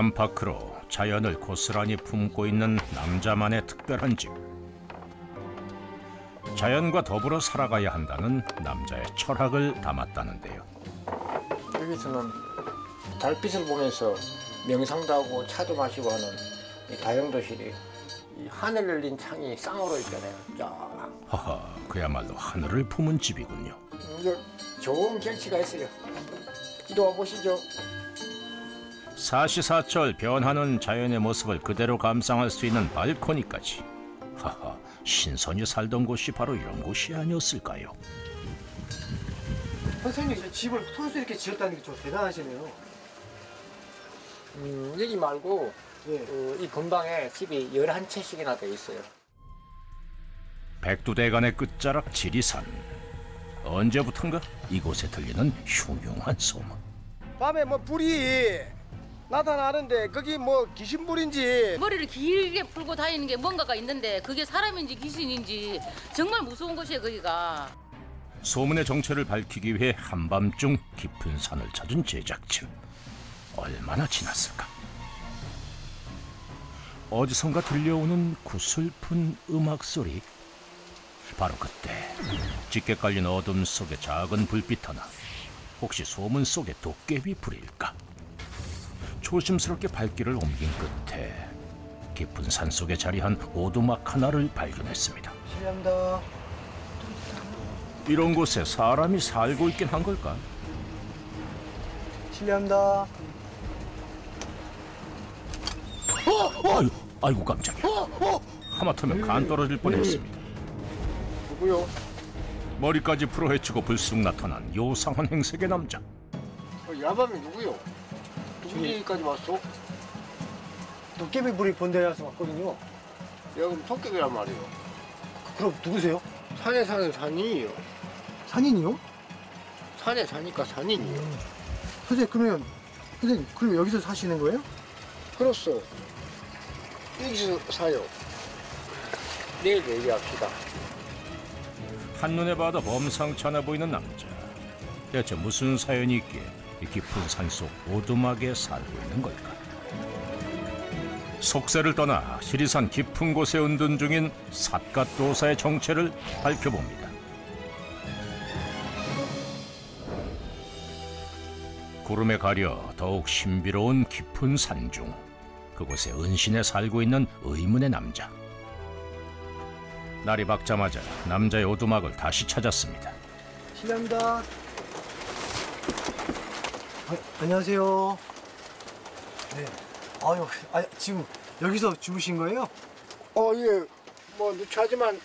안팎으로 자연을 고스란히 품고 있는 남자만의 특별한 집. 자연과 더불어 살아가야 한다는 남자의 철학을 담았다는데요. 여기서는 달빛을 보면서 명상도 하고 차도 마시고 하는 이 다용도실이 이 하늘 열린 창이 쌍으로 있잖아요. 쫙. 하하, 그야말로 하늘을 품은 집이군요. 좋은 경치가 있어요. 이리 보시죠. 사시사철 변하는 자연의 모습을 그대로 감상할 수 있는 발코니까지. 하하, 신선이 살던 곳이 바로 이런 곳이 아니었을까요? 선생님, 집을 손수 이렇게 지었다는 게 좀 대단하시네요. 여기 말고 예. 이 근방에 집이 11채씩이나 돼 있어요. 백두대간의 끝자락 지리산. 언제부턴가 이곳에 들리는 흉흉한 소문. 밤에 뭐 불이 나타나는데 그게 뭐 귀신불인지. 머리를 길게 풀고 다니는 게 뭔가가 있는데 그게 사람인지 귀신인지 정말 무서운 곳이에요, 거기가. 소문의 정체를 밝히기 위해 한밤중 깊은 산을 찾은 제작진. 얼마나 지났을까? 어디선가 들려오는 구슬픈 음악 소리. 바로 그때 짙게 깔린 어둠 속에 작은 불빛 하나. 혹시 소문 속의 도깨비 불일까? 조심스럽게 발길을 옮긴 끝에 깊은 산속에 자리한 오두막 하나를 발견했습니다. 실례합니다. 이런 곳에 사람이 살고 있긴 한 걸까? 실례합니다. 아이고 깜짝이야. 하마터면 간 떨어질 뻔했습니다. 누구요? 머리까지 풀어헤치고 불쑥 나타난 요상한 행색의 남자. 야밤이 누구요? 누구까지 왔어? 도깨비 불이 본데라서 왔거든요. 여기 토끼란 말이에요. 그럼 누구세요? 산에 사는 산인이요. 산인이요? 산에 사니까 산인이요. 선생님, 그럼 여기서 사시는 거예요? 그렇소. 여기서 사요. 내일 얘기합시다. 한눈에 봐도 범상치 않아 보이는 남자. 대체 무슨 사연이 있기에 이 깊은 산속 오두막에 살고 있는 걸까? 속세를 떠나 시리산 깊은 곳에 은둔 중인 삿갓도사의 정체를 밝혀봅니다. 구름에 가려 더욱 신비로운 깊은 산중. 그곳에 은신해 살고 있는 의문의 남자. 날이 밝자마자 남자의 오두막을 다시 찾았습니다. 실례합니다. 안녕하세요. 네. 지금 여기서 주무신 거예요? 예. 뭐 누차하지만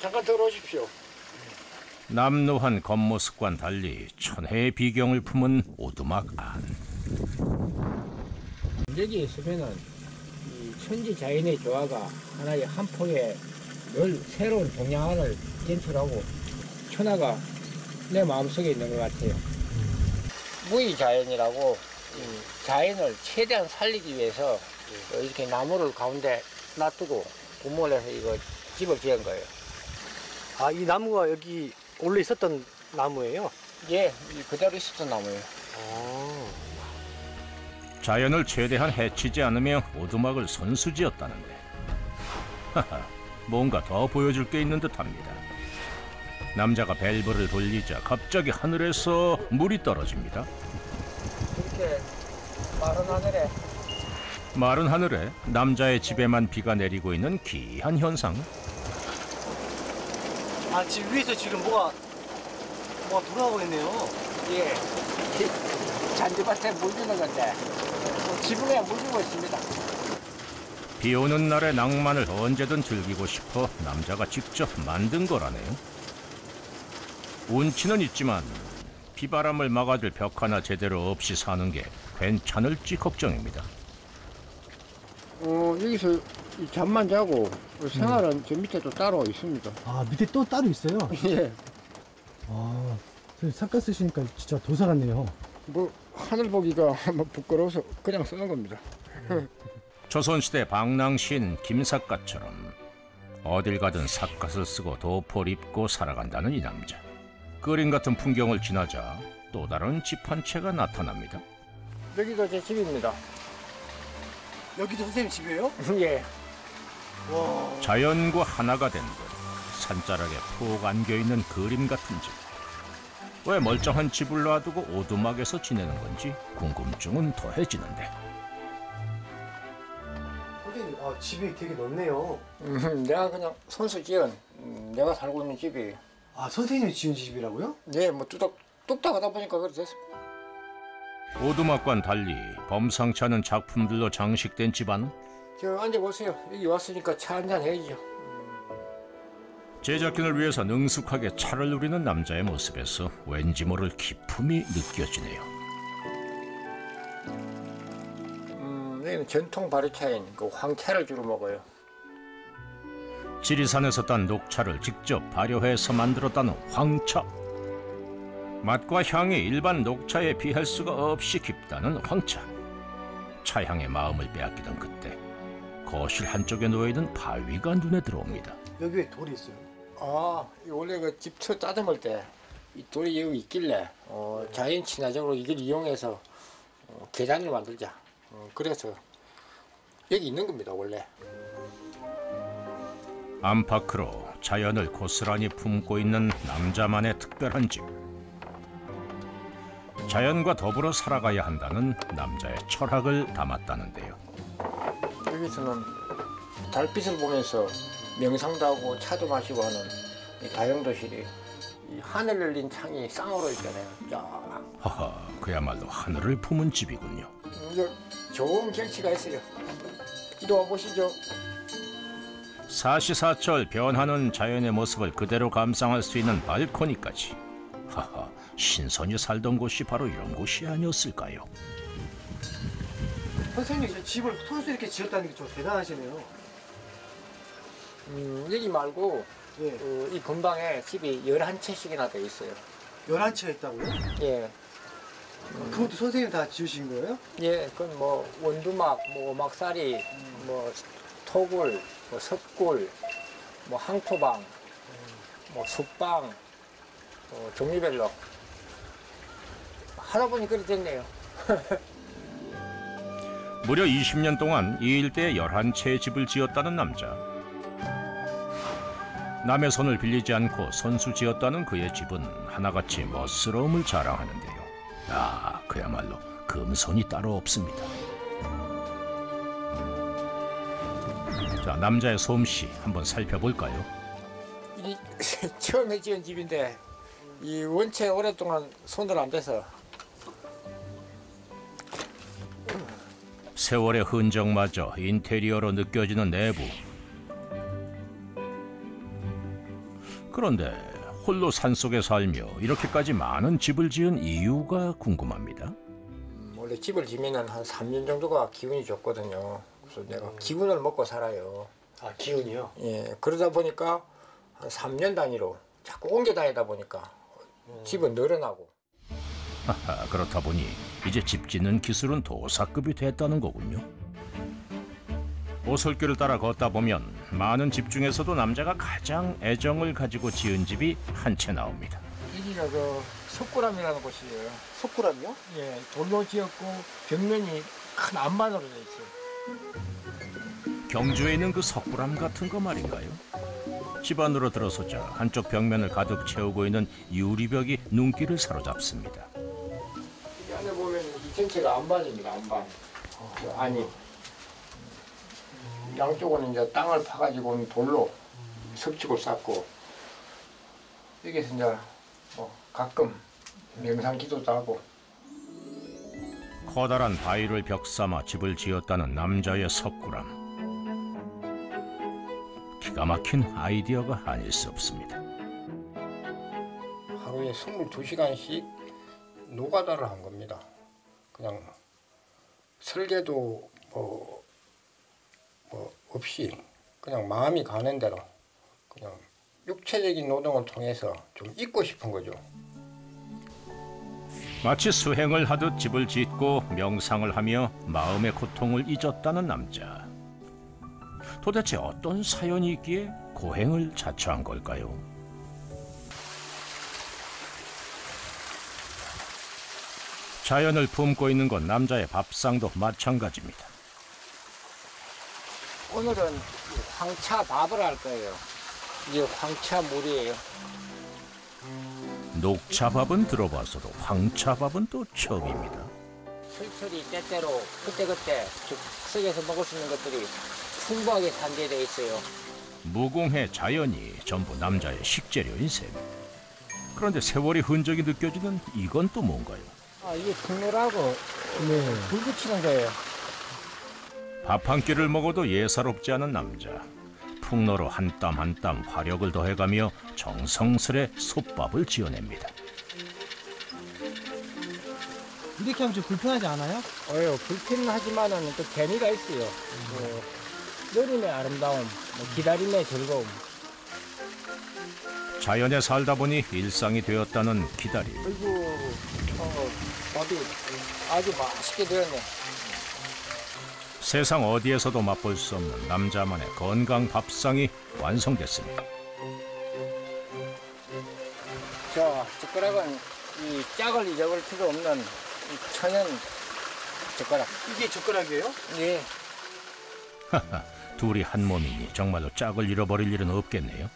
잠깐 들어오십시오. 남루한 겉모습과는 달리 천혜의 비경을 품은 오두막 안. 여기 있으면은 이 천지 자연의 조화가 하나의 한 폭의 늘 새로운 동양화를 연출하고 천하가 내 마음속에 있는 것 같아요. 무의자연이라고 이 자연을 최대한 살리기 위해서 이렇게 나무를 가운데 놔두고 구멍을 해서 이거 집을 지은 거예요. 아, 이 나무가 여기 원래 있었던 나무예요? 예, 그대로 있었던 나무예요. 자연을 최대한 해치지 않으며 오두막을 선수지었다는데. 하하, 뭔가 더 보여줄 게 있는 듯합니다. 남자가 밸브를 돌리자 갑자기 하늘에서 물이 떨어집니다. 이렇게 마른 하늘에 남자의 집에만 비가 내리고 있는 기이한 현상. 아, 집 위에서 지금 뭐가 돌아가고 있네요. 예, 잔디밭에 물 주는 건데 지붕에 물 주고 있습니다. 비 오는 날의 낭만을 언제든 즐기고 싶어 남자가 직접 만든 거라네요. 운치는 있지만 비바람을 막아줄 벽 하나 제대로 없이 사는 게 괜찮을지 걱정입니다. 여기서 잠만 자고 생활은 저 밑에 또 따로 있습니다. 아, 밑에 또 따로 있어요? 예. 아, 삿갓 쓰시니까 진짜 도사 같네요. 뭐 하늘 보기가 부끄러워서 그냥 쓰는 겁니다. 조선시대 방랑시인 김삿갓처럼 어딜 가든 삿갓을 쓰고 도포를 입고 살아간다는 이 남자. 그림 같은 풍경을 지나자 또 다른 집 한 채가 나타납니다. 여기가 제 집입니다. 여기도 선생님 집이에요? 예. 와. 자연과 하나가 된 곳. 산자락에 푹 안겨있는 그림 같은 집. 왜 멀쩡한 집을 놔두고 오두막에서 지내는 건지 궁금증은 더해지는데. 선생님, 집이 되게 넓네요. 내가 그냥 손수 지은 내가 살고 있는 집이. 아, 선생님이 지은 집이라고요? 예, 뭐 뚝딱 하다 보니까 그렇게 됐습니다. 오두막과는 달리 범상치 않은 작품들로 장식된 집안. 저 앉아보세요. 여기 왔으니까 차 한잔 해야죠. 제작진을 위해서 능숙하게 차를 누리는 남자의 모습에서 왠지 모를 기품이 느껴지네요. 여기는 전통 발효차인 그 황차를 주로 먹어요. 지리산에서 딴 녹차를 직접 발효해서 만들었다는 황차. 맛과 향이 일반 녹차에 비할 수가 없이 깊다는 황차. 차향의 마음을 빼앗기던 그때 거실 한쪽에 놓여있는 바위가 눈에 들어옵니다. 여기 왜 돌이 있어요? 원래 그 집터 짜듬을 때 이 돌이 여기 있길래 자연 친화적으로 이걸 이용해서 계단을 만들자. 그래서 여기 있는 겁니다, 원래. 안팎으로 자연을 고스란히 품고 있는 남자만의 특별한 집. 자연과 더불어 살아가야 한다는 남자의 철학을 담았다는데요. 여기서는 달빛을 보면서 명상도 하고 차도 마시고 하는 이 다용도실이 이 하늘 열린 창이 쌍으로 있잖아요. 쫙. 하하, 그야말로 하늘을 품은 집이군요. 이제 좋은 경치가 있어요. 이리 와 보시죠. 사시사철 변하는 자연의 모습을 그대로 감상할 수 있는 발코니까지. 하하, 신선이 살던 곳이 바로 이런 곳이 아니었을까요? 선생님, 집을 손수 이렇게 지었다는 게 좀 대단하시네요. 여기 말고 예. 이 근방에 집이 11채씩이나 돼 있어요. 11채가 있다고요? 예. 그것도 선생님 다 지으신 거예요? 예, 그건 뭐 원두막, 뭐 오막살이, 뭐 토굴, 뭐 석굴, 뭐 항토방, 뭐 숯방, 종류별로 하다 보니 그렇게 됐네요. 무려 20년 동안 이 일대에 11채의 집을 지었다는 남자. 남의 손을 빌리지 않고 손수 지었다는 그의 집은 하나같이 멋스러움을 자랑하는데요. 그야말로 금손이 따로 없습니다. 자, 남자의 솜씨 한번 살펴볼까요? 이 처음에 지은 집인데 이 원체 오랫동안 손을 안 대서 세월의 흔적마저 인테리어로 느껴지는 내부. 그런데 홀로 산속에 살며 이렇게까지 많은 집을 지은 이유가 궁금합니다. 원래 집을 지면은 한 3년 정도가 기운이 좋거든요. 그래서 내가 기운을 먹고 살아요. 아, 기운이요? 예, 그러다 보니까 한 3년 단위로 자꾸 옮겨 다니다 보니까 집은 늘어나고. 하하, 그렇다 보니 이제 집 짓는 기술은 도사급이 됐다는 거군요. 오솔길을 따라 걷다 보면 많은 집 중에서도 남자가 가장 애정을 가지고 지은 집이 한 채 나옵니다. 여기가 그 석굴암이라는 곳이에요. 석굴암이요? 예, 돌로 지었고 벽면이 큰 암반으로 돼 있어요. 경주에 있는 그 석굴암 같은 거 말인가요? 집 안으로 들어서자 한쪽 벽면을 가득 채우고 있는 유리벽이 눈길을 사로잡습니다. 이 안에 보면 이 전체가 암반입니다. 암반. 그 안이 양쪽은 이제 땅을 파가지고 돌로 석축을 쌓고 여기서 이제 뭐 가끔 명상 기도도 하고. 커다란 바위를 벽 삼아 집을 지었다는 남자의 석굴암. 기가 막힌 아이디어가 아닐 수 없습니다. 하루에 22시간씩 노가다를 한 겁니다. 그냥 설계도 뭐 없이 그냥 마음이 가는 대로 그냥 육체적인 노동을 통해서 좀 잊고 싶은 거죠. 마치 수행을 하듯 집을 짓고 명상을 하며 마음의 고통을 잊었다는 남자. 도대체 어떤 사연이 있기에 고행을 자처한 걸까요? 자연을 품고 있는 건 남자의 밥상도 마찬가지입니다. 오늘은 황차 밥을 할 거예요. 이게 황차 물이에요. 녹차밥은 들어봐서도 황차밥은 또 처음입니다. 철철이 때때로 그때그때 즉석에서 먹을 수 있는 것들이 풍부하게 산재되어 있어요. 무공해 자연이 전부 남자의 식재료인 셈. 그런데 세월의 흔적이 느껴지는 이건 또 뭔가요? 아, 이게 풍로라고 불 붙이는 거예요. 밥 한 끼를 먹어도 예사롭지 않은 남자. 풍로로 한 땀 한 땀 화력을 더해가며 정성스레 솥밥을 지어냅니다. 이렇게 하면 좀 불편하지 않아요? 불편하지만은 또 재미가 있어요. 느림의 아름다움, 기다림의 즐거움. 자연에 살다 보니 일상이 되었다는 기다림. 그리고 밥이 아주 맛있게 되었네. 세상 어디에서도 맛볼 수 없는 남자만의 건강 밥상이 완성됐습니다. 자, 젓가락은 이 짝을 잊어버릴 필요 없는 이 천연 젓가락. 이게 젓가락이에요? 예. 하하, 둘이 한 몸이니 정말로 짝을 잃어버릴 일은 없겠네요.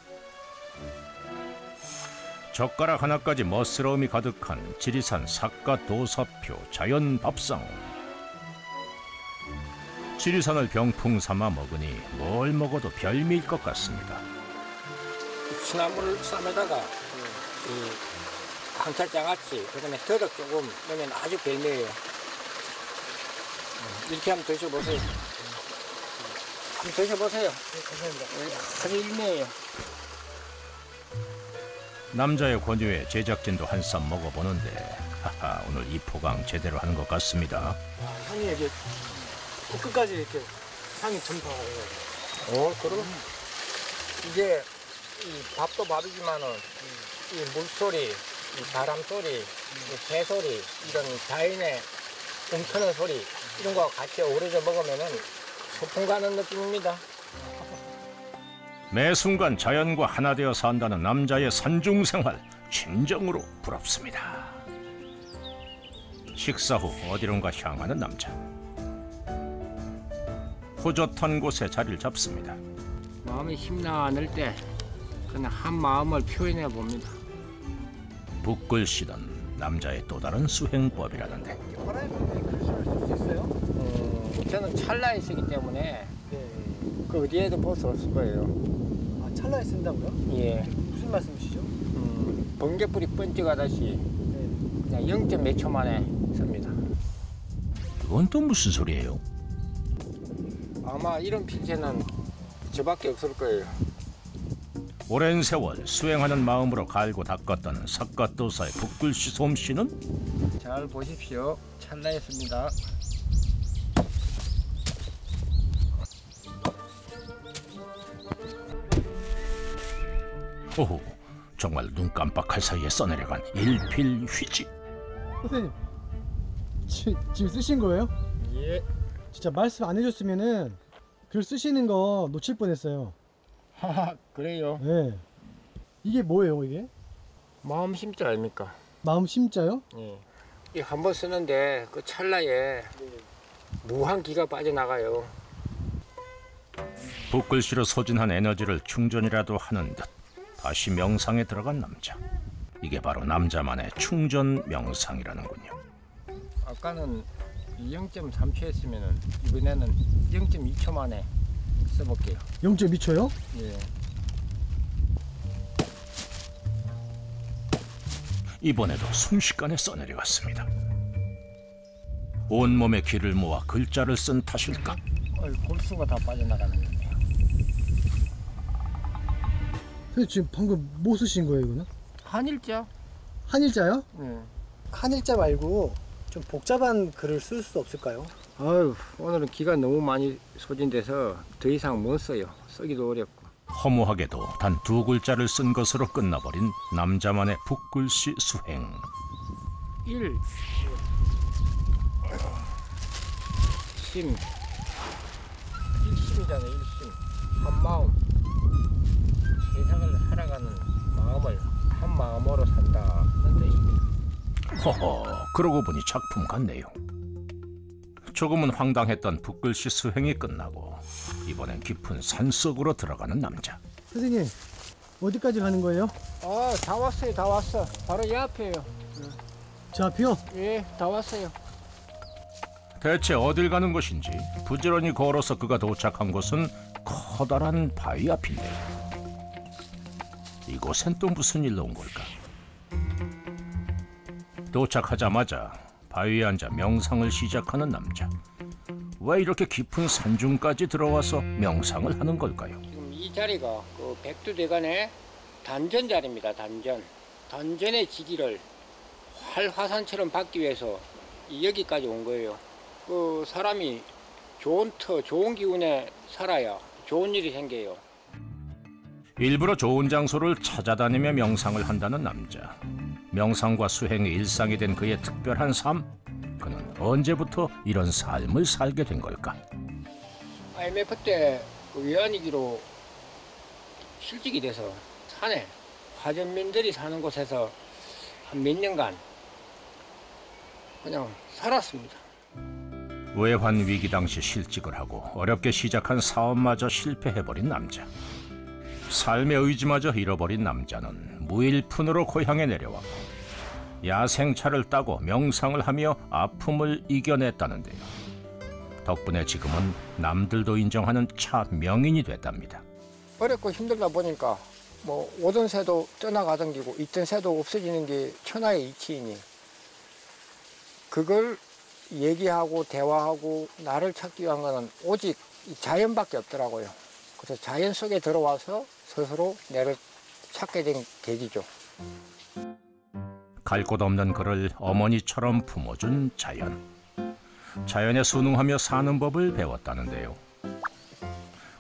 젓가락 하나까지 멋스러움이 가득한 지리산 삿갓도사표 자연 밥상. 지리산을 병풍 삼아 먹으니 뭘 먹어도 별미일 것 같습니다. 시나물 쌈에다가 이 황차장아찌, 그다음에 더덕 조금 넣으면 아주 별미예요. 이렇게 한번 드셔보세요. 한번 드셔보세요. 감사합니다. 아주 일미예요. 남자의 권유에 제작진도 한 쌈 먹어보는데 하하, 오늘 이 포강 제대로 하는 것 같습니다. 향이 이게 끝까지 이렇게 향이 전파해요. 그럼 이게 이 밥도 밥이지만은 이 물소리, 이 바람 소리, 이 새 소리, 이런 자연의 움트는 소리 이런 거와 같이 어우러져 먹으면은 소풍 가는 느낌입니다. 매 순간 자연과 하나 되어 산다는 남자의 산중생활 진정으로 부럽습니다. 식사 후 어디론가 향하는 남자. 호젓한 곳에 자리를 잡습니다. 마음이 힘나늘 때 그냥 한 마음을 표현해 봅니다. 붓글 씨던 남자의 또 다른 수행법이라는데 바람이 불면 글씨를 쓸 수 있어요? 저는 찰나에 쓰기 때문에 네. 그 어디에도 볼 수 없을 거예요. 아, 찰나에 쓴다고요? 예. 무슨 말씀이시죠? 번개불이 번쩍하듯이 네. 그냥 0. 몇 초 만에 씁니다. 그건 또 무슨 소리예요? 아마 이런 필체는 저밖에 없을 거예요. 오랜 세월 수행하는 마음으로 갈고 닦았다는 삿갓도사의 붓글씨 솜씨는 잘 보십시오. 찰나였습니다. 오호, 정말 눈 깜빡할 사이에 써내려간 일필휘지. 선생님, 지금 쓰신 거예요? 예. 진짜 말씀 안 해줬으면은 글 쓰시는 거 놓칠 뻔했어요. 하하, 그래요. 네. 이게 뭐예요, 이게? 마음 심자 아닙니까? 마음 심자요? 예. 이 한 번 쓰는데 그 찰나에 무한 기가 빠져나가요. 붓글씨로 소진한 에너지를 충전이라도 하는 듯 다시 명상에 들어간 남자. 이게 바로 남자만의 충전 명상이라는군요. 아까는 0.3초 했으면은 이번에는 0.2초 만에 써볼게요. 0.2초요? 예. 이번에도 순식간에 써내려갔습니다. 온몸에 기를 모아 글자를 쓴 탓일까? 골수가 다 빠져나가는 거네요. 선생님 지금 방금 뭐 쓰신 거예요, 이거는? 한일자? 한일자요? 예. 한일자 말고 좀 복잡한 글을 쓸 수 없을까요? 아유, 오늘은 기가 너무 많이 소진돼서 더 이상 못 써요. 쓰기도 어렵고. 허무하게도 단 2글자를 쓴 것으로 끝나버린 남자만의 붓글씨 수행. 1. 심. 일심이잖아요, 일심. 한 마음. 세상을 살아가는 마음을 한 마음으로 산다는 뜻입니다. 허허, 그러고 보니 작품 같네요. 조금은 황당했던 붓글씨 수행이 끝나고 이번엔 깊은 산속으로 들어가는 남자. 선생님, 어디까지 가는 거예요? 다 왔어요. 다 왔어. 바로 이 앞이에요. 저 앞이요? 예, 다 왔어요. 대체 어딜 가는 것인지 부지런히 걸어서 그가 도착한 곳은 커다란 바위 앞인데 이곳엔 또 무슨 일로 온 걸까? 도착하자마자 바위에 앉아 명상을 시작하는 남자. 왜 이렇게 깊은 산중까지 들어와서 명상을 하는 걸까요? 지금 이 자리가 그 백두대간의 단전 자리입니다. 단전. 단전의 지기를 활화산처럼 받기 위해서 여기까지 온 거예요. 그 사람이 좋은 기운에 살아야 좋은 일이 생겨요. 일부러 좋은 장소를 찾아다니며 명상을 한다는 남자. 명상과 수행이 일상이 된 그의 특별한 삶. 그는 언제부터 이런 삶을 살게 된 걸까? IMF 때 외환위기로 실직이 돼서 산에 화전민들이 사는 곳에서 한 몇 년간 그냥 살았습니다. 외환 위기 당시 실직을 하고 어렵게 시작한 사업마저 실패해버린 남자. 삶의 의지마저 잃어버린 남자는 무일푼으로 고향에 내려왔고 야생차를 따고 명상을 하며 아픔을 이겨냈다는데요. 덕분에 지금은 남들도 인정하는 차 명인이 됐답니다. 어렵고 힘들다 보니까 뭐 오던 새도 떠나가던 기고 있던 새도 없어지는 게 천하의 이치이니 그걸 얘기하고 대화하고 나를 찾기 위한 거는 오직 이 자연밖에 없더라고요. 그래서 자연 속에 들어와서 스스로 나를 찾게 된 계기죠. 갈 곳 없는 그를 어머니처럼 품어준 자연. 자연에 순응하며 사는 법을 배웠다는데요.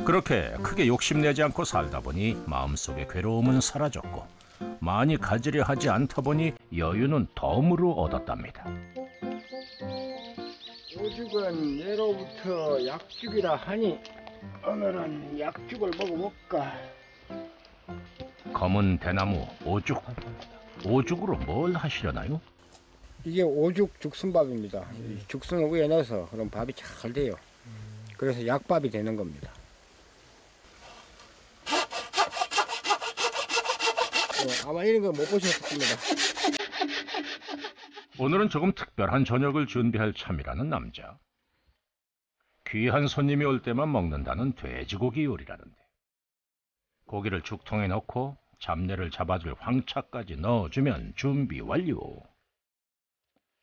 그렇게 크게 욕심내지 않고 살다 보니 마음속의 괴로움은 사라졌고 많이 가지려 하지 않다 보니 여유는 덤으로 얻었답니다. 오죽은 예로부터 약죽이라 하니 오늘은 약죽을 먹어볼까. 검은 대나무 오죽. 오죽으로 뭘 하시려나요? 이게 오죽 죽순밥입니다. 이 죽순을 위에 넣어서 그럼 밥이 잘 돼요. 그래서 약밥이 되는 겁니다. 아마 이런 거 못 보셨을 겁니다. 오늘은 조금 특별한 저녁을 준비할 참이라는 남자. 귀한 손님이 올 때만 먹는다는 돼지고기 요리라는데 고기를 죽통에 넣고 잡내를 잡아줄 황차까지 넣어주면 준비 완료.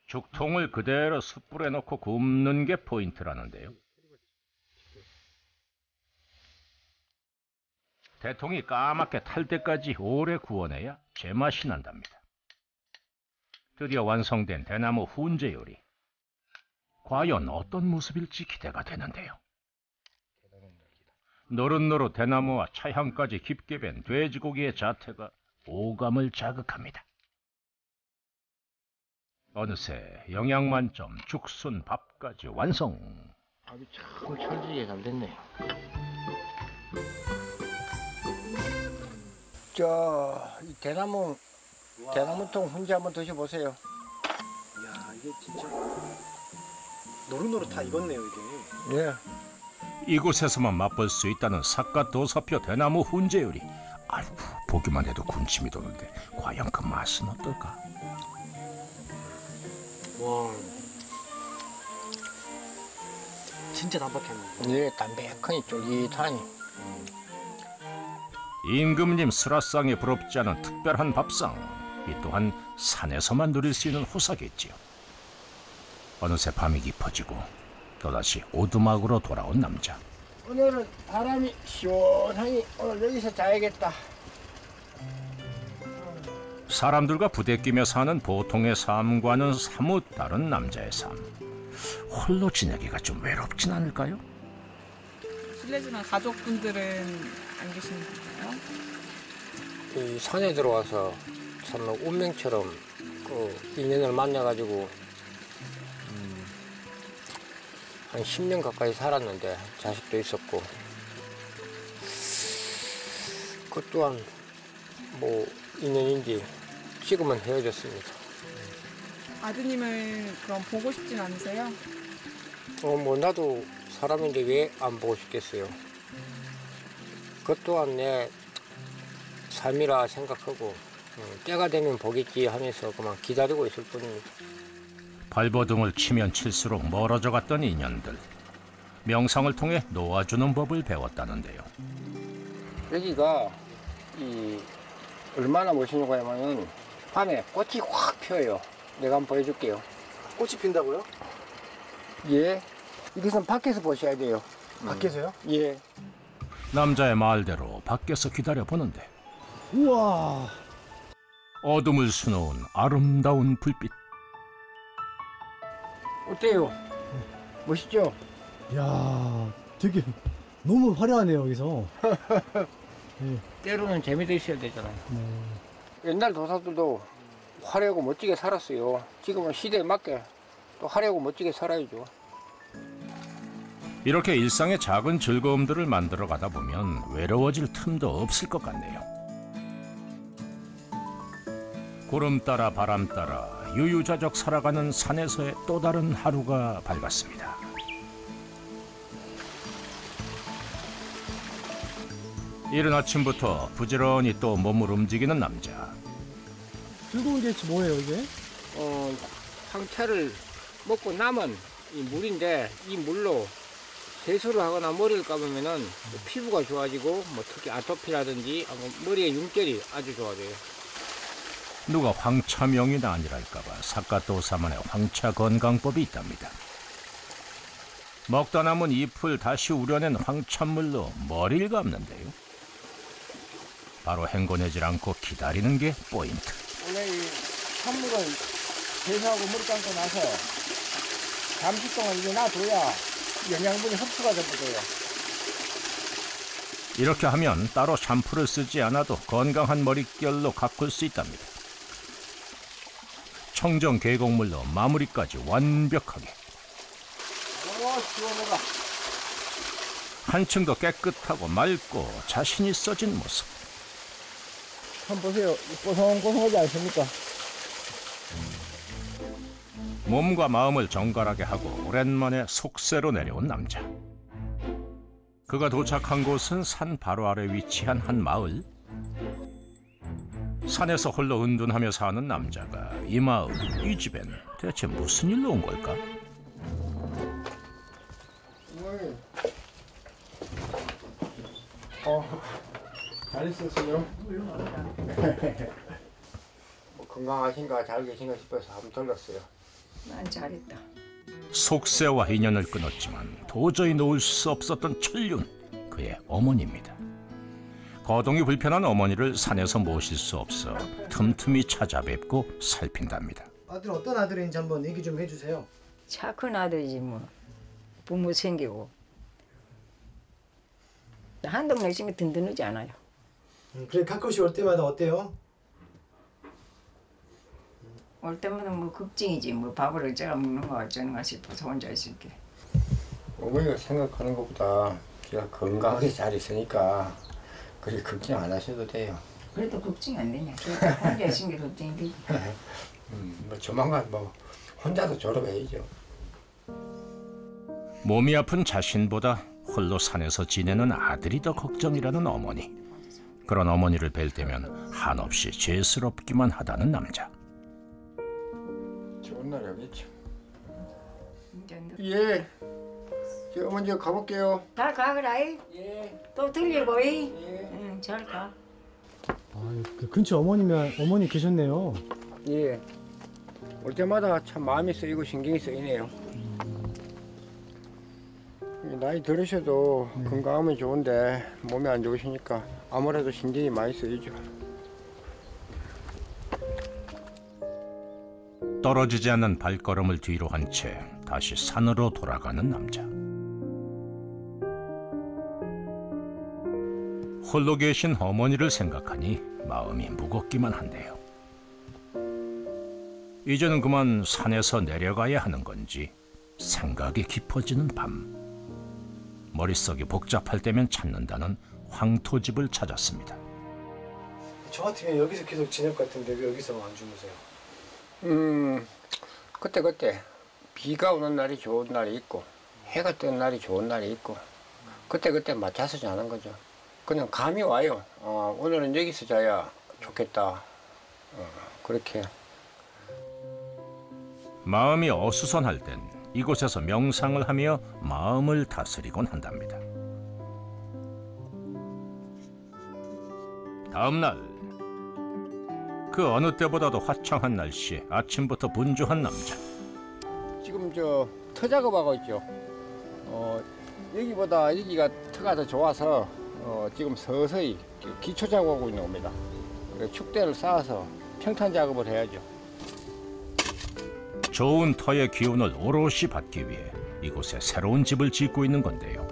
죽통을 그대로 숯불에 넣고 굽는 게 포인트라는데요. 대통이 까맣게 탈 때까지 오래 구워내야 제맛이 난답니다. 드디어 완성된 대나무 훈제 요리. 과연 어떤 모습일지 기대가 되는데요. 노릇노릇 대나무와 차향까지 깊게 밴 돼지고기의 자태가 오감을 자극합니다. 어느새 영양 만점 죽순 밥까지 완성. 밥이 참 철지게 잘 됐네요. 이 대나무통 훈제 한번 드셔보세요. 이야, 이게 진짜 노릇노릇 다 익었네요, 이게. 예. 이곳에서만 맛볼 수 있다는 삿갓도사표 대나무 훈제 요리. 아이고, 보기만 해도 군침이 도는데 과연 그 맛은 어떨까? 와, 진짜 담백했네. 예, 담백하니 쫄깃하니. 임금님 수라상에 부럽지 않은 특별한 밥상. 이 또한 산에서만 누릴 수 있는 호사겠지요. 어느새 밤이 깊어지고 또다시 오두막으로 돌아온 남자. 오늘은 바람이 시원하니 오늘 여기서 자야겠다. 사람들과 부대끼며 사는 보통의 삶과는 사뭇 다른 남자의 삶. 홀로 지내기가 좀 외롭진 않을까요? 실례지만 가족분들은 안 계시는 건가요? 이 산에 들어와서 참 운명처럼 그 인연을 만나가지고 한 10년 가까이 살았는데 자식도 있었고 그 또한 뭐 인연인지 지금은 헤어졌습니다. 아드님을 그럼 보고 싶진 않으세요? 뭐 나도 사람인데 왜 안 보고 싶겠어요. 그것 또한 내 삶이라 생각하고 때가 되면 보겠지 하면서 그만 기다리고 있을 뿐입니다. 발버둥을 치면 칠수록 멀어져 갔던 인연들. 명상을 통해 놓아주는 법을 배웠다는데요. 여기가 얼마나 멋있냐고 하면은 밤에 꽃이 확 펴요. 내가 한번 보여줄게요. 꽃이 핀다고요? 예. 이것은 밖에서 보셔야 돼요. 밖에서요? 예. 남자의 말대로 밖에서 기다려보는데 우와. 어둠을 수놓은 아름다운 불빛. 어때요? 멋있죠? 야, 되게 너무 화려하네요 여기서. 때로는 재미도 있어야 되잖아요. 옛날 도사들도 화려하고 멋지게 살았어요. 지금은 시대에 맞게 또 화려하고 멋지게 살아야죠. 이렇게 일상의 작은 즐거움들을 만들어 가다 보면 외로워질 틈도 없을 것 같네요. 구름 따라 바람 따라 유유자적 살아가는 산에서의 또 다른 하루가 밝았습니다. 이른 아침부터 부지런히 또 몸을 움직이는 남자. 즐거운 게 뭐예요 이게? 황차를 먹고 남은 이 물인데 이 물로 세수를 하거나 머리를 감으면은 피부가 좋아지고 뭐 특히 아토피라든지 머리의 윤결이 아주 좋아져요. 누가 황차명이나 아니랄까봐 사카토사만의 황차 건강법이 있답니다. 먹다 남은 잎을 다시 우려낸 황찬물로 머리를 감는데요. 바로 헹궈내질 않고 기다리는 게 포인트. 원래 이 찬물을 세수하고 머리 감고 나서 잠시 동안 이게 놔둬야 영양분이 흡수가 되거든요. 이렇게 하면 따로 샴푸를 쓰지 않아도 건강한 머릿결로 가꿀 수 있답니다. 청정 계곡물로 마무리까지 완벽하게. 시원하다. 한층 더 깨끗하고 맑고 자신 있어진 모습. 한번 보세요. 뽀송뽀송하지 않습니까? 몸과 마음을 정갈하게 하고 오랜만에 속세로 내려온 남자. 그가 도착한 곳은 산 바로 아래 위치한 한 마을. 산에서 홀로 은둔하며 사는 남자가 이 마을, 이 집엔 대체 무슨 일로 온 걸까? 잘 있었어요? 건강하신가 잘 계신가 싶어서 한번 들렀어요. 난 잘했다. 속세와 인연을 끊었지만 도저히 놓을 수 없었던 천륜, 그의 어머니입니다. 거동이 불편한 어머니를 산에서 모실 수 없어 틈틈이 찾아뵙고 살핀답니다. 아들 어떤 아들인지 한번 얘기 좀 해주세요. 착한 아들이지 뭐. 부모 챙기고. 한 동네 있으면 든든하지 않아요. 그래 가끔씩 올 때마다 어때요? 올 때마다 뭐 걱정이지. 뭐 밥을 어쩌가 먹는 거 어쩌는가 싶어서 혼자 있을게. 어머니가 생각하는 것보다 제가 건강하게 잘 있으니까 그렇게 걱정 안 하셔도 돼요. 그래도 걱정이 안 되냐. 혼자 있은 게 걱정이 되지. 뭐 조만간 뭐 혼자도 졸업해야죠. 몸이 아픈 자신보다 홀로 산에서 지내는 아들이 더 걱정이라는 어머니. 그런 어머니를 뵐 때면 한없이 죄스럽기만 하다는 남자. 좋은 날 여기죠. 이제 너- 예. 저 어머니 저 가볼게요. 잘 가거라. 예. 또 들리고. 예. 응, 잘 가. 아, 그 근처 어머니면 어머니 계셨네요. 예. 올 때마다 참 마음이 쓰이고 신경이 쓰이네요. 나이 들으셔도 건강하면 좋은데 몸이 안 좋으시니까 아무래도 신경이 많이 쓰이죠. 떨어지지 않는 발걸음을 뒤로 한 채 다시 산으로 돌아가는 남자. 홀로 계신 어머니를 생각하니 마음이 무겁기만 한데요. 이제는 그만 산에서 내려가야 하는 건지 생각이 깊어지는 밤. 머릿속이 복잡할 때면 찾는다는 황토집을 찾았습니다. 저 같으면 여기서 계속 지낼 것 같은데 왜 여기서 안 주무세요? 그때 비가 오는 날이 좋은 날이 있고 해가 뜨는 날이 좋은 날이 있고 그때 맞춰서 자는 거죠. 그냥 감이 와요. 오늘은 여기서 자야 좋겠다. 그렇게. 마음이 어수선할 땐 이곳에서 명상을 하며 마음을 다스리곤 한답니다. 다음 날, 그 어느 때보다도 화창한 날씨에 아침부터 분주한 남자. 지금 저 터 작업하고 있죠. 여기보다 여기가 터가 더 좋아서 지금 서서히 기초 작업하고 있는 겁니다. 축대를 쌓아서 평탄 작업을 해야죠. 좋은 터의 기운을 오롯이 받기 위해 이곳에 새로운 집을 짓고 있는 건데요.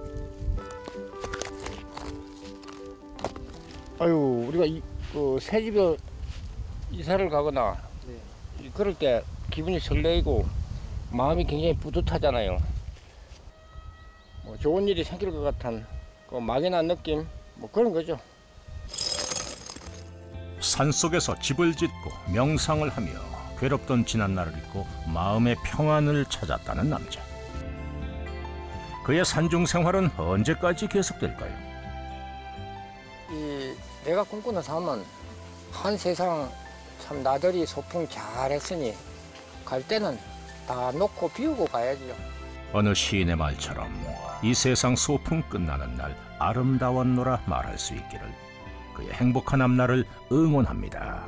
아유, 우리가 새 집에 이사를 가거나 그럴 때 기분이 설레이고 마음이 굉장히 뿌듯하잖아요. 뭐 좋은 일이 생길 것 같은 그 막연한 느낌, 뭐 그런 거죠. 산속에서 집을 짓고 명상을 하며 괴롭던 지난날을 잊고 마음의 평안을 찾았다는 남자. 그의 산중 생활은 언제까지 계속될까요? 내가 꿈꾸는 삶은 한 세상 참 나들이 소풍 잘했으니 갈 때는 다 놓고 비우고 가야지요. 어느 시인의 말처럼 이 세상 소풍 끝나는 날 아름다웠노라 말할 수 있기를, 그의 행복한 앞날을 응원합니다.